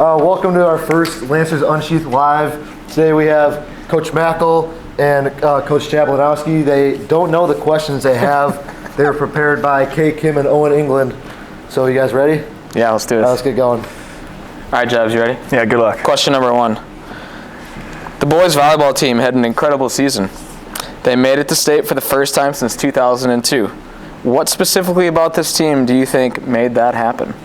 Welcome to our first Lancers Unsheathed Live. Today we have Coach Makal and Coach Jablonowski. They don't know the questions they have. They were prepared by Kay Kim and Owen England. So you guys ready? Yeah, let's do it. Let's get going. All right, Jabs, you ready? Yeah, good luck. Question number 1. The boys volleyball team had an incredible season. They made it to state for the first time since 2002. What specifically about this team do you think made that happen?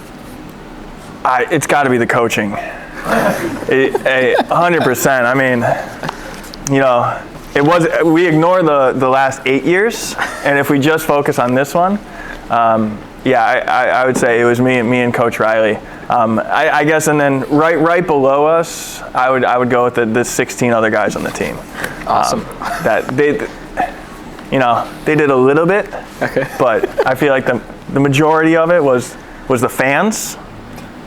It's got to be the coaching. 100%. I mean, we ignore the last 8 years, and if we just focus on this one, I would say it was me and Coach Riley. I guess, and then right below us, I would go with the 16 other guys on the team. Awesome. That they did a little bit, okay, but I feel like the majority of it was the fans,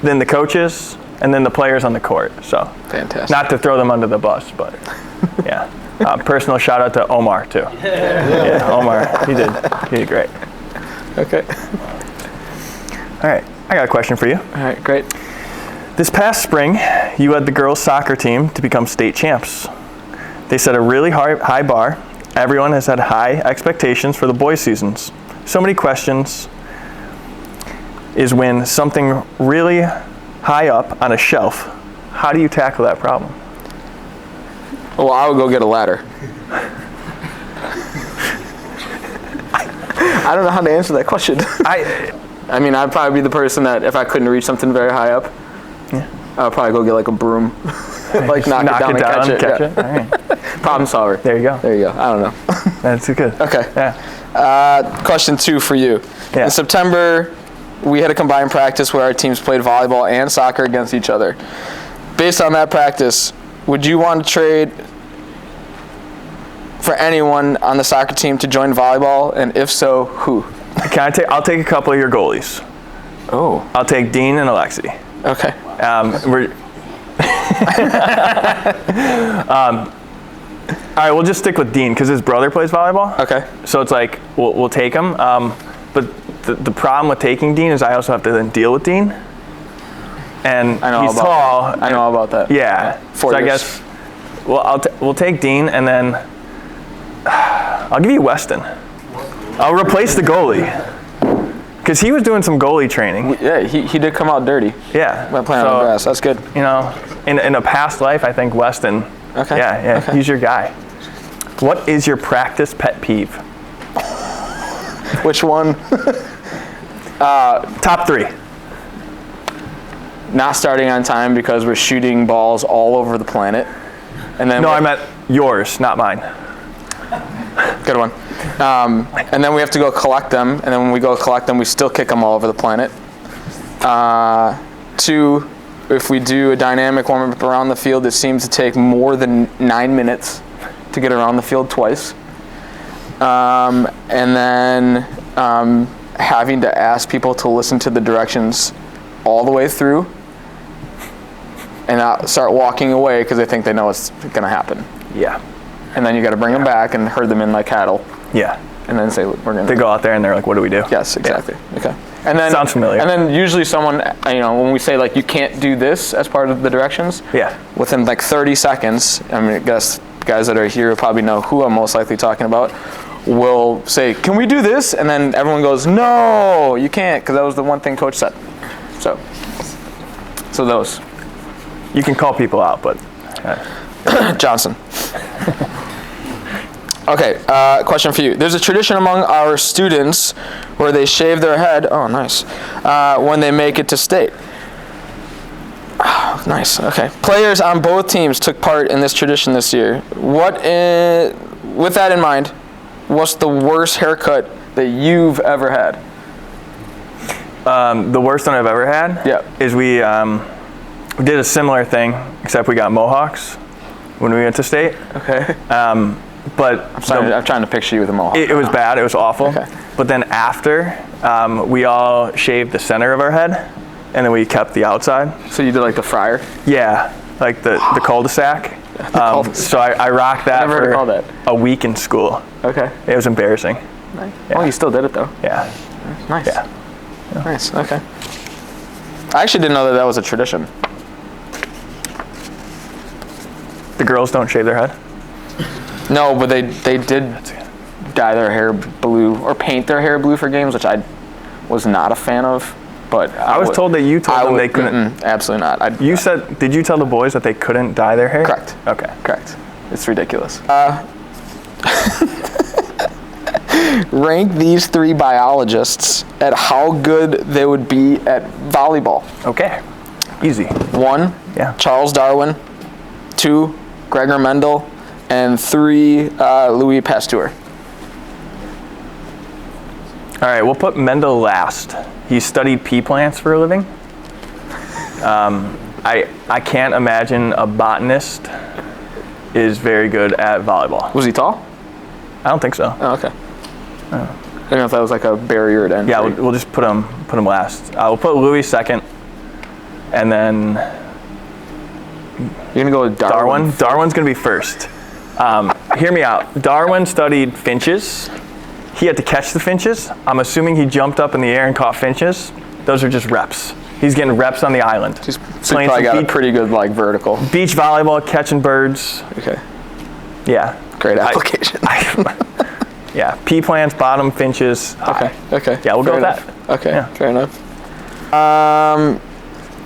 then the coaches, and then the players on the court. So fantastic. Not to throw them under the bus, but yeah. Personal shout out to Omar too. Yeah, Omar, he did great. Okay. All right, I got a question for you. All right, great. This past spring, you led the girls' soccer team to become state champs. They set a really high bar. Everyone has had high expectations for the boys' seasons. So many questions is when something really high up on a shelf, how do you tackle that problem? Well, I would go get a ladder. I don't know how to answer that question. I mean, I'd probably be the person that if I couldn't reach something very high up, I would probably go get like a broom, like knock it down and catch it. All right. Problem solver. There you go. I don't know. That's good. Okay. Yeah. Question 2 for you. Yeah. In September, we had a combined practice where our teams played volleyball and soccer against each other. Based on that practice, would you want to trade for anyone on the soccer team to join volleyball, and if so, who? I'll take a couple of your goalies. Oh. I'll take Dean and Alexi. Okay. All right, we'll just stick with Dean because his brother plays volleyball. Okay. So it's like we'll take him. But the problem with taking Dean is I also have to then deal with Dean. And he's tall. I know all about that. Yeah. 4 years. I guess we'll take Dean, and then I'll give you Weston. I'll replace the goalie because he was doing some goalie training. Yeah, he did come out dirty. Yeah. By playing on the grass. That's good. In a past life, I think Weston. Okay. Yeah. Okay. He's your guy. What is your practice pet peeve? Which one? Top 3. Not starting on time because we're shooting balls all over the planet. And then I meant yours, not mine. Good one. And then we have to go collect them, and then when we go collect them, we still kick them all over the planet. 2, if we do a dynamic warm-up around the field, it seems to take more than 9 minutes to get around the field twice. And then having to ask people to listen to the directions all the way through and not start walking away because they think they know what's going to happen. Yeah. And then you got to bring them back and herd them in like cattle. Yeah. And then say, we're going to... They go out there and they're like, what do we do? Yes, exactly. Yeah. Okay. And then, sounds familiar. And then usually someone, when we say like, you can't do this as part of the directions, within like 30 seconds, I guess guys that are here probably know who I'm most likely talking about, will say, can we do this? And then everyone goes, no, you can't, because that was the one thing coach said. So those. You can call people out, but... Johnson. Okay, question for you. There's a tradition among our students where they shave their head, when they make it to state. Oh, nice, okay. Players on both teams took part in this tradition this year. With that in mind, what's the worst haircut that you've ever had? The worst one I've ever had is we did a similar thing, except we got mohawks when we went to state. Okay. But I'm trying to picture you with a mohawk. It was bad. It was awful. Okay. But then after, we all shaved the center of our head, and then we kept the outside. So you did like the fryer? Yeah, like the cul-de-sac. So I rocked that for a week in school. Okay. It was embarrassing. Nice. Yeah. Oh, you still did it though. Yeah. Nice. Yeah. Nice. Okay. I actually didn't know that was a tradition. The girls don't shave their head? No, but they did dye their hair blue or paint their hair blue for games, which I was not a fan of. But I was told that you told them they couldn't. Absolutely not. Did you tell the boys that they couldn't dye their hair? Correct. Okay. Correct. It's ridiculous. Rank these 3 biologists at how good they would be at volleyball. Okay. Easy. 1, Yeah. Charles Darwin. 2, Gregor Mendel. And 3, Louis Pasteur. All right, we'll put Mendel last. He studied pea plants for a living. I can't imagine a botanist is very good at volleyball. Was he tall? I don't think so. Oh, okay. I don't know if that was like a barrier to entry. Yeah, we'll just put him last. We'll put Louis second, and then You're gonna go with Darwin. Darwin's gonna be first. Hear me out. Darwin studied finches. He had to catch the finches. I'm assuming he jumped up in the air and caught finches. Those are just reps. He's getting reps on the island. So he probably got a pretty good like vertical. Beach volleyball, catching birds. Okay. Yeah. Great application. Yeah. Pea plants, bottom, finches. High. Okay. Yeah, we'll go with that. Okay. Yeah. Fair enough.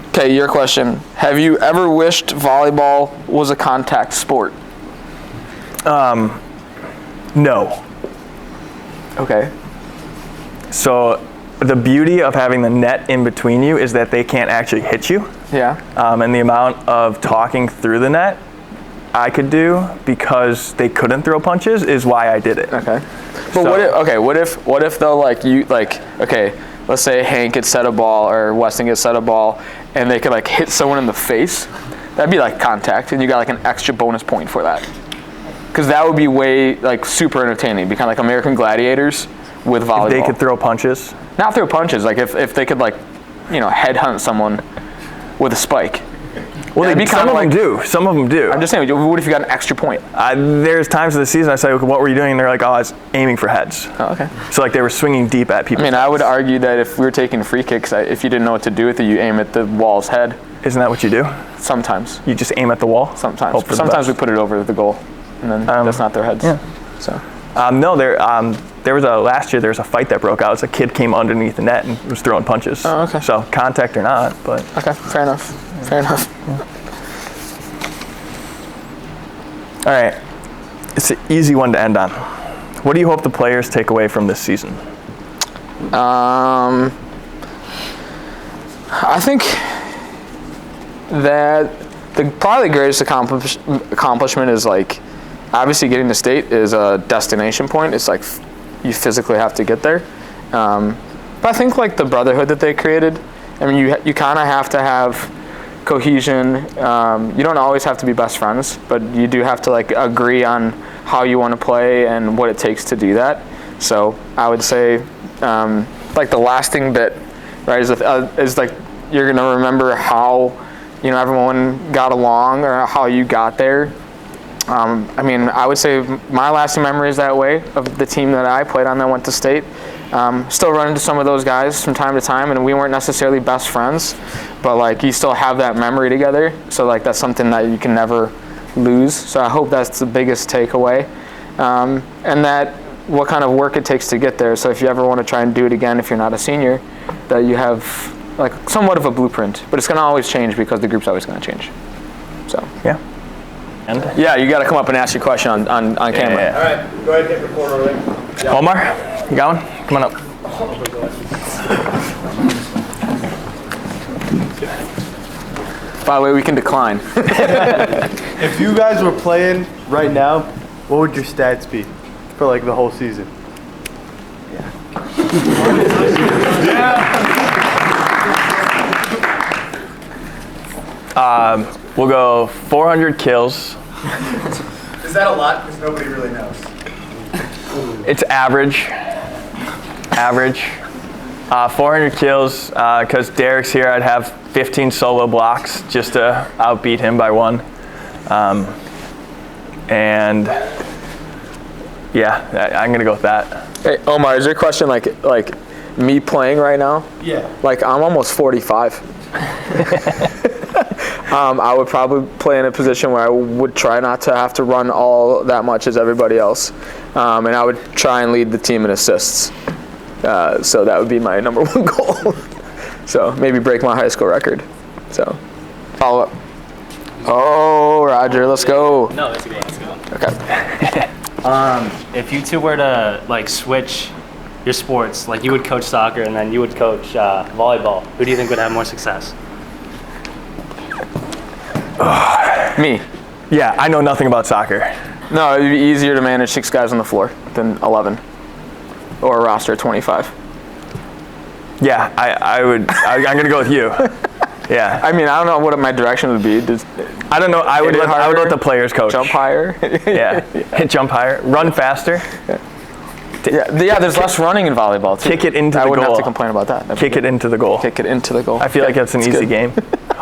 Okay, your question. Have you ever wished volleyball was a contact sport? No. Okay. So the beauty of having the net in between you is that they can't actually hit you. Yeah. And the amount of talking through the net I could do because they couldn't throw punches is why I did it. Okay. But what if though, let's say Hank gets set a ball or Weston gets set a ball and they could like hit someone in the face, that'd be like contact and you got like an extra bonus point for that. Because that would be way like super entertaining. It'd be kind of like American Gladiators with volleyball. If they could throw punches. Not throw punches, like if they could like, headhunt someone with a spike. Well, some of them do. Some of them do. I'm just saying, what if you got an extra point? There's times of the season I say, what were you doing? And they're like, I was aiming for heads. Oh, okay. So like they were swinging deep at people. I would argue that if we were taking free kicks, if you didn't know what to do with it, you aim at the wall's head. Isn't that what you do? Sometimes. You just aim at the wall? Sometimes. Sometimes we put it over the goal, and then that's not their heads. Yeah. So. No, there was last year there was a fight that broke out. So a kid came underneath the net and was throwing punches. Oh, okay. So contact or not, but. Okay, fair enough. Fair enough. Yeah. All right, it's an easy one to end on. What do you hope the players take away from this season? I think that probably the greatest accomplishment is like, obviously getting to state is a destination point. It's like you physically have to get there. But I think like the brotherhood that they created, you kind of have to have cohesion. You don't always have to be best friends, but you do have to like agree on how you want to play and what it takes to do that. So I would say like the lasting bit, right, is like you're gonna remember how everyone got along or how you got there. I would say my lasting memory is that way of the team that I played on that went to state. Still run into some of those guys from time to time, and we weren't necessarily best friends, but like you still have that memory together. So like that's something that you can never lose. So I hope that's the biggest takeaway, and that what kind of work it takes to get there. So if you ever want to try and do it again, if you're not a senior, that you have like somewhat of a blueprint. But it's going to always change because the group's always going to change. So yeah. And yeah, you got to come up and ask your question on camera. Yeah. All right, go ahead and hit record over there. Yeah. Omar, you got one? Come on up. By the way, we can decline. If you guys were playing right now, what would your stats be for like the whole season? We'll go 400 kills. Is that a lot? Because nobody really knows. It's average. 400 kills, because Derek's here, I'd have 15 solo blocks just to outbeat him by one. And yeah, I'm gonna go with that. Hey, Omar, is your question like me playing right now? Yeah. Like I'm almost 45. I would probably play in a position where I would try not to have to run all that much as everybody else. And I would try and lead the team in assists. So that would be my number one goal. So maybe break my high school record. So follow up. Oh, Roger, let's go. No, let's go. Let's go. Okay. If you two were to like switch your sports, like you would coach soccer and then you would coach volleyball, who do you think would have more success? Me. Yeah, I know nothing about soccer. No, it'd be easier to manage 6 guys on the floor than 11, or a roster of 25. Yeah, I'm gonna go with you. Yeah. I mean, I don't know what my direction would be. I don't know. I would let the players coach. Jump higher. Yeah. Jump higher. Run faster. Yeah, there's less running in volleyball too. Kick it into the goal. I wouldn't have to complain about that. Kick it into the goal. Kick it into the goal. I feel like that's an easy game.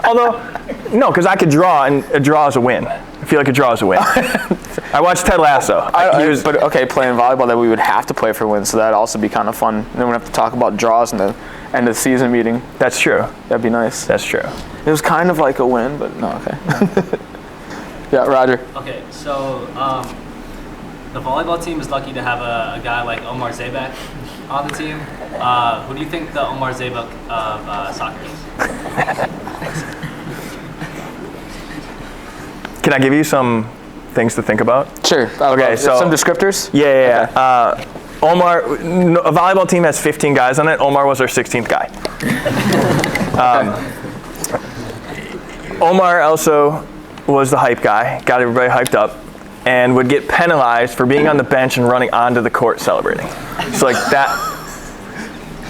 Although, no, because I could draw, and a draw is a win. I feel like a draw is a win. I watched Ted Lasso. But okay, playing volleyball that we would have to play for wins, so that'd also be kind of fun. And then we'd have to talk about draws in the end of the season meeting. That's true. That'd be nice. That's true. It was kind of like a win, but no, okay. Yeah, Roger. Okay, so the volleyball team is lucky to have a guy like Omar Zabek on the team. Who do you think the Omar Zabek of soccer is? Can I give you some things to think about? Sure. Okay, so some descriptors. Yeah. Okay. Omar, a volleyball team has 15 guys on it. Omar was our 16th guy. Omar also was the hype guy, got everybody hyped up, and would get penalized for being on the bench and running onto the court celebrating. So like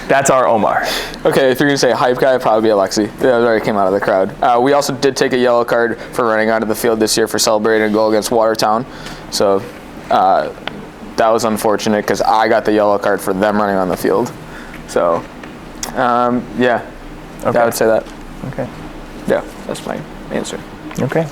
that's our Omar. Okay, if you're gonna say hype guy, it'd probably be Alexi. That already came out of the crowd. We also did take a yellow card for running onto the field this year for celebrating a goal against Watertown. So that was unfortunate because I got the yellow card for them running on the field. So yeah, Okay. I would say that. Okay. Yeah, that's my answer. Okay.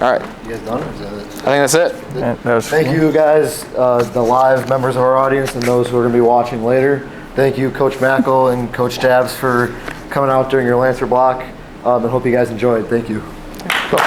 All right, You guys done? Or is that it? I think that's it. Yeah, that was Thank you guys, the live members of our audience and those who are going to be watching later. Thank you, Coach Makal and Coach Jabs, for coming out during your Lancer block. And hope you guys enjoyed. Thank you. Cool.